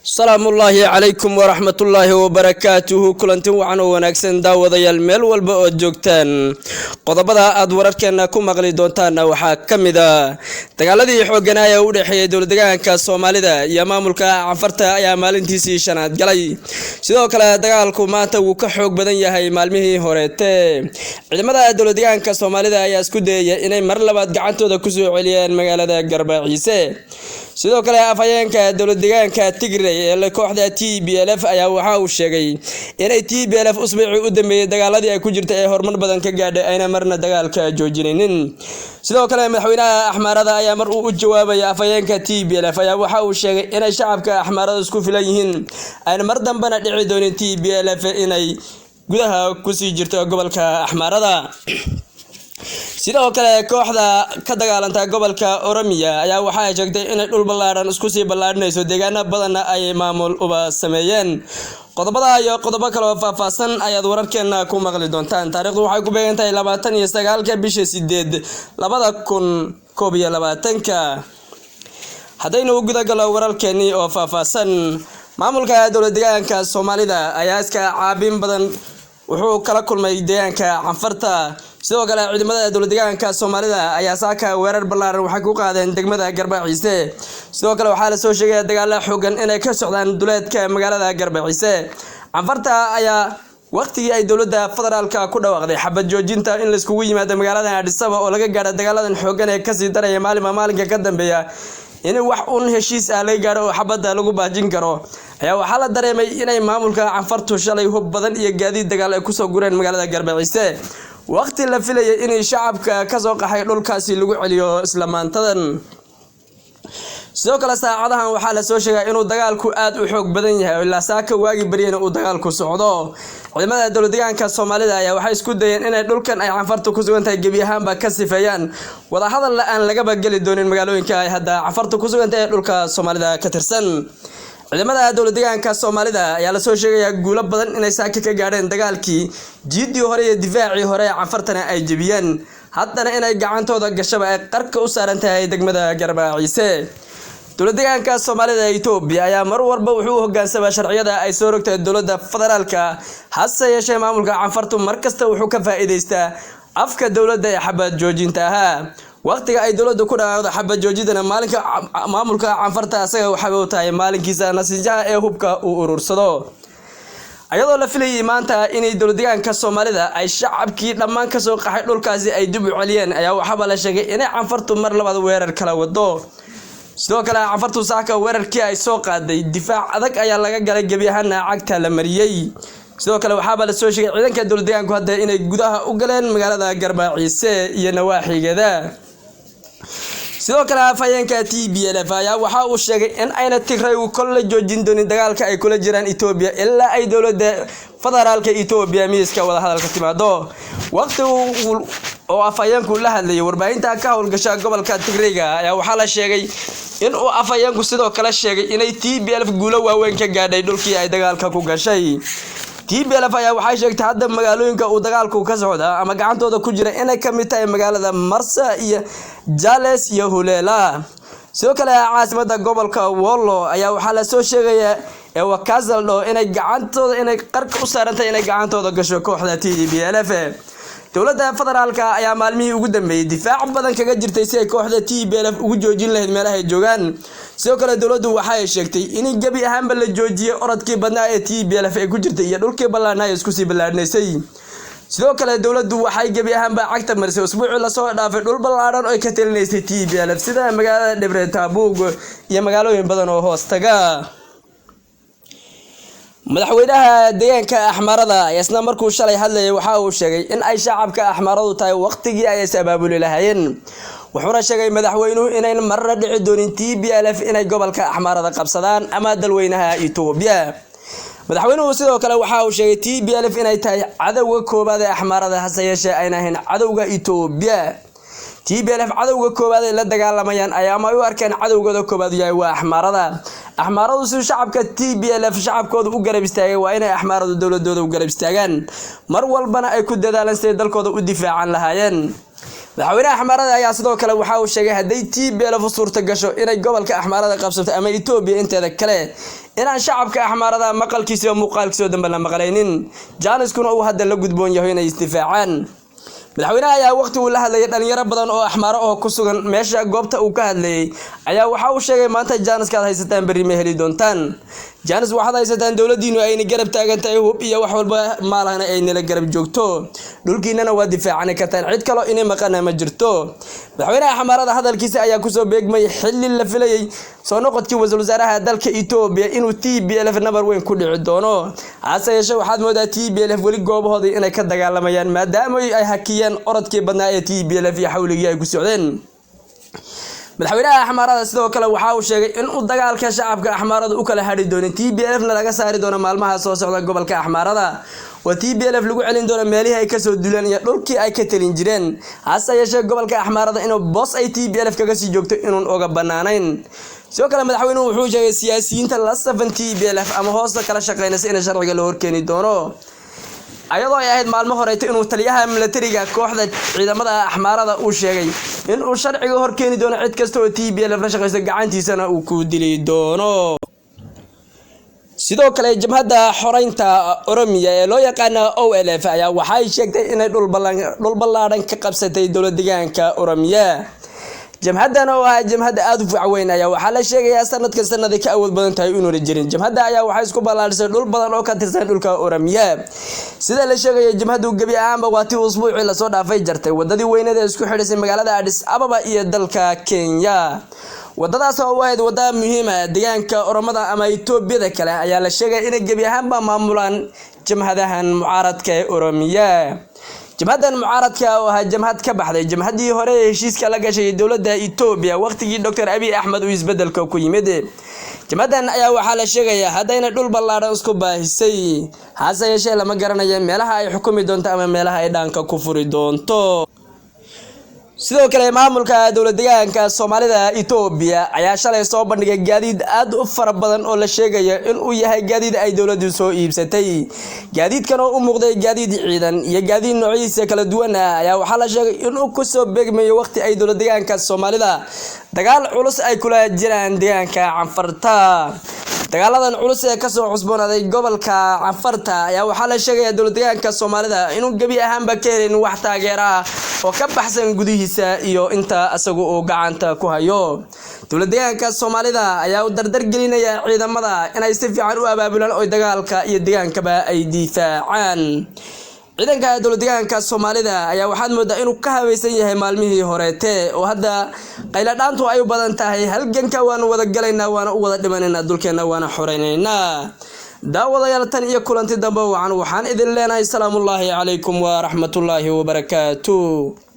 السلام الله عليكم ورحمة الله وبركاته كلنتين وعن وناكسن داوديال ميل والبا oo joogtaan qodobada aad wararkeena ku maqli doontaan waxa kamida dagaaladii xooganaya u dhaxeeyay dowladda Soomaalida iyo maamulka Cafarta ayaa maalintiisii shanaad galay sidoo kale dagaalku maanta uu ka xoog badan yahay maalmihii horeete ciidamada dowladda Soomaalida ayaa isku dayay inay mar labaad gacantooda ku soo celiyaan magaalada Garbaciise sidoo kale afayeenka dowladda Tigray ee kooxda TPLF ayaa waxa uu sheegay inay TPLF usbuucii u dambeeyay dagaaladii ay ku jirtay ee horumar badan ka gaadhay ayna marna dagaalka joojinaynin sidoo kale madaxweynaha Axmaarada ayaa mar uu u jawaabay afayeenka TPLF ayaa waxa uu sheegay inay shacabka Axmaarada isku filan yihiin ayna mar dambana dhici doonin TPLF inay gudaha ku sii jirto gobolka Axmaarada sidoo kale kooxda ka dagaalanta gobolka Oromiya ayaa waxa ay sheegtay inay dhul ballaaran isku sii ballaarinayso deegaano badan ay maamul uba sameeyeen qodobada iyo qodobo kale oo faahfaahsan ayaad wararkeena ku maqli doontaan taariikhdu waxay ku beegan tahay 29 bisha 8 2021 hadaynu u guda galo wararkeeni oo faahfaahsan maamulka dowladda Soomaalida ayaa iska caabin badan wuxuu kala kulmay deegaanka Cafarta sidoo kale ciidamada dowladda Soomaalida ayaa saaka weerar ballaaran waxa ku qaadeen degmada Garbaciise sidoo kale waxa la soo sheegay dagaal xoogan inay ka socdaan duleedka magaalada Garbaciise Cafarta ayaa waqtigii ay dowladda federaalka ku dhawaaqday xabad joojinta in la isku yimaado magaalada Addis Ababa oo laga gaaro dagaaladan xoogan ee ka sii daraya maalinka ka dambeeya in wax un heshiis ah laga gaaro oo xabada lagu baajin karo ayaa waxa la dareemay inay maamulka Cafartu shalay hub badan iyo gaadiid dagaal ay ku soo gureen magaalada Garbaciise waqti la filayay in shacabka ka soo qaxay dhulkaasi lagu celiyo isla maantadan sidoo kale saacadahan waxa la soo sheegay inuu dagaalku aad u xoog badan yahay ilaa saaka waagi bariyana uu dagaalku socdo ciidamada dowladda Soomaalida ayaa waxay isku dayeen inay dhulkan ay Cafartu ku sugan tahay gebi ahaanba ka sifeeyaan wada hadal aan laga bageli doonin magaalooyinka ay hadda Cafartu ku sugan tahay dhulka Soomaalida ka tirsan ciidamada dowladda Soomaalida ayaa la soo sheegay guulo badan inay saaka ka gaareen dagaalkii jiidii hore iyo difaacii hore Cafartana ay jabiyeen haddana inay gacantooda gashaba ay qarka u saaran tahay degmada Garbaciise dowladda Soomaalida ee Itoobiya ayaa mar walba wuxuu hoggaansamaa sharciyada ay soo rogtay dowladda federaalka hase yeeshee maamulka Cafartu markasta wuxuu ka faa'iideystaa afka dowladda ee xabad joojinta waqtiga ay dowladdu ku dhawaaqdo xabad joojidana maalinka maamulka Cafarta asaga waxa uu tahay maalinkiisa nasiijaha ee hubka uu urursado ayadoo la filayay maanta inay dowladda Soomaalida ay shacabkii dhammaan ka soo qaxay dhulkaasi ay dib u celiyeen ayaa waxa la sheegay inay Cafartu mar labaad weerar kala wado sidoo kale Cafartu saaka weerarkii ay soo qaaday difaac adag ayaa laga galay gebi ahaan cagta la mariyay sidoo kale waxa la soo sheegay ciidanka dowladda hadda inay gudaha u galeen magaalada Garbaciise iyo nawaaxigeeda sidoo kale afayeenka TPLF ayaa waxa uu sheegay in ayna Tigray u kala joojin doonin dagaalka ay kula jiraan Itoobiya ilaa ay dowladda federaalka Itoobiya miiska wada hadalka timaado waqti oo afayeenku la hadlayay warbaahinta ka howlgasha gobolka Tigrayga ayaa waxa la sheegay in uu afayeenku sidoo kale sheegay inay TPLF guulo waaweyn ka gaadhay dhulkii ay dagaalka ku gashay TPLF ayaa waxay sheegtay hadda magaalooyinka uu dagaalku ka socda ama gacantooda ku jira inay ka mid tahay magaalada Marsa iyo Jales iyo Hulela sidoo kale caasimada gobolka Wollo ayaa waxa la soo sheegay ee Wakazaldo inay qarka u saarantay inay gacantooda gasho kooxda TPLF dowladda federaalka ayaa maalmihii ugu dambeeyay difaac badan kaga jirtay si ay kooxda TPLF ugu joojin lahayd meelaha ay joogaan sidoo kale dowladdu waxa ay sheegtay in gabi ahaanba la joojiyay orodkii badnaa ee TPLF ay ku jirtay iyo dhulkii ballaarnaa isku sii ballaarnaysay sidoo kale dowladdu waxay gabi ahaanba cagta marisay usbuucii la soo dhaafay dhul ballaaran oo ka talinaysay TPLF sida magaalada Debrecen iyo magaalooyin badan oo hoos taga madaxweynaha deegaanka Axmaarada isna markuu shalay hadlayay waxa uu sheegay in ay shacabka Axmaaradu tahay waqtigii ay sabaabuli lahaayeen wuxuuna sheegay madaxweynuhu inay marna dhici doonin TPLF inay gobolka Axmaarada qabsadaan ama dalweynaha Itoobiya madaxweynuhu sidoo kale waxa uu sheegay TPLF inay tahay cadawga koobaad ee Axmaarada hase yeeshee ayna ahayn cadawga Itoobiya TPLF cadawga koobaad ee la dagaalamayaan ayaa ma u arkeen cadawgooda koobaad yahay waa Axmaaradu si shacabka TPLF shacabkooda u garab istaagay waa inay Axmaaradu dowladooda u garab istaagaan mar walbana ay ku dadaalaan sidii dalkooda u difaacan lahaayeen madaxweynaha Axmaarada ayaa sidoo kale waxa uu sheegay haday TPLF suurta gasho inay gobolka Axmaarada qabsato ama Itoobiya inteeda kale inaan shacabka Axmaarada maqalkiisa iyo muuqaalkiisa dambe la maqlaynin jaaniskuna uu hadda la gudboon yahay inay istifaacaan madaxweynaha ayaa waqti uu la hadlayay dhalinyaro badan oo Axmaaro oo ku sugan meesha goobta uu ka hadlayay ayaa waxa uu sheegay maanta jaaniska ay haysataan bari ma heli doontaan jaanis waxaad haysataan dawladdiinu ayna garab taagan tahay hub iyo wax walba maalahana ay nala garab joogto dhulkiinana waa difaacan kartaan cid kale inay maqana ma jirto madaxweynaha Axmaarada hadalkiisa ayaa ku soo beegmay xilli la filayay soo noqodkii wasaaraha dalka Itoobiya inuu TPLF nabar weyn ku dhici doono hase yeeshee waxaad moodaa TPLF wali goobahooda inay ka dagaalamayaan maadaama ay hakiyeen orodkii badnaa ee TPLF iyo xawligii ay ku socdeen madaxweynaha Axmaarada sidoo kale waxa uu sheegay in uu dagaalka shacabka Axmaarada u kala hadhi doono TPLF-na laga saari doono maalmaha soo socda gobolka Axmaarada oo TPLF lagu celin doono meelihii ay ka soo duulaan iyo dhulkii ay ka talin jireen hase yeeshee gobolka Axmaarada inuu boos ay TPLF kaga sii joogto inuu oga banaanayn sidoo kale madaxweynuhu wuxuu sheegay siyaasiyiinta la safan TPLF ama hoosta kala shaqeynaysa in sharciga loo horkeeni doono ayadoo ay ahayd maalmo horeeyay inuu taliyaha militariga kooxda ciidamada Axmaarada uu sheegay in uu sharciga horkeeni doono cid kasta oo TPLF la shaqeyso gacantiisana uu ku dili doono sidoo kale jabhadda xoreynta Oromiya ee loo yaqaan OLF ayaa waxay sheegtay inay dhul ballaaran ka qabsatay dowlad deegaanka Oromiya jamhadan oo ah jamhad aad u fiican ayaa waxa la sheegayaa sanadka ka awood badan tahay inuu jirin jamhada ayaa waxa isku ballaarisay dhul badan oo ka tirsan dhulka Oromiya sida la sheegay jamhadu gabi ahaanba waati usbuucii la soo dhaafay jartay wadadii weyneed ee isku xidhisay magaalada Addis Ababa iyo dalka Kenya wadadaas oo wayd wada muhiim ah deegaanka Oromada ama Itoobiyada kale ayaa la sheegay in gabi ahaanba maamulaan jamhadahan mucaaradka ee Oromiya jamhadan mucaaradka oo ah jamhad ka baxday jamhadii hore ee heshiiska la gashay dawladda Itoobiya waqtigii Dr. Abiy Ahmed uu isbedelka ku yimid jamhadan ayaa waxa la sheegayaa hadayna dhul ballaaran isku baahisay hase yeeshee lama garanayo meelaha ay xukumi doonto ama meelaha ay dhaanka ku furi doonto sidoo kale maamulka dawlad deegaanka Soomaalida Itoobiya ayaa shalay soo bandhigay gaadiid aad u fara badan oo la sheegayo in uu yahay gaadiid ay dawladdu soo iibsatay gaadiidkan oo u muuqday gaadiid ciidan iyo gaadiid noocyadiisa kala duwan ayaa waxa la sheegay in uu ku soo beegmayo waqti ay dawlad deegaanka Soomaalida dagaal culus ay kula jiraan deegaanka Canfarta dagaaladan culus ee ka soo cusboonaaday gobolka Canfarta ayaa waxa la sheegay dawlad deegaanka Soomaalida inuu gabi ahaanba ka helin wax taageero ah oo ka baxsan gudihiisa iyo inta asagu oo gacanta ku hayo dawlad deegaanka Soomaalida ayaa u dardar gelinaya ciidamada inay si fiican u abaabulaan oo dagaalka iyo deegaankaba ay difaacaan ciidanka dawlad deegaanka Soomaalida ayaa waxaad moodaa inuu ka habaysan yahay maalmihii horeete oo hadda qayla dhaantu ay u badan tahay halganka waan wada galaynaa waana u wada dhimanaynaa dulkeena waana xoreynaynaa daawadayaal tan iyo kulanti dambe waxaan idin leenahay salaamullaahi calaykum wa rahmatullaahi wa barakaatuh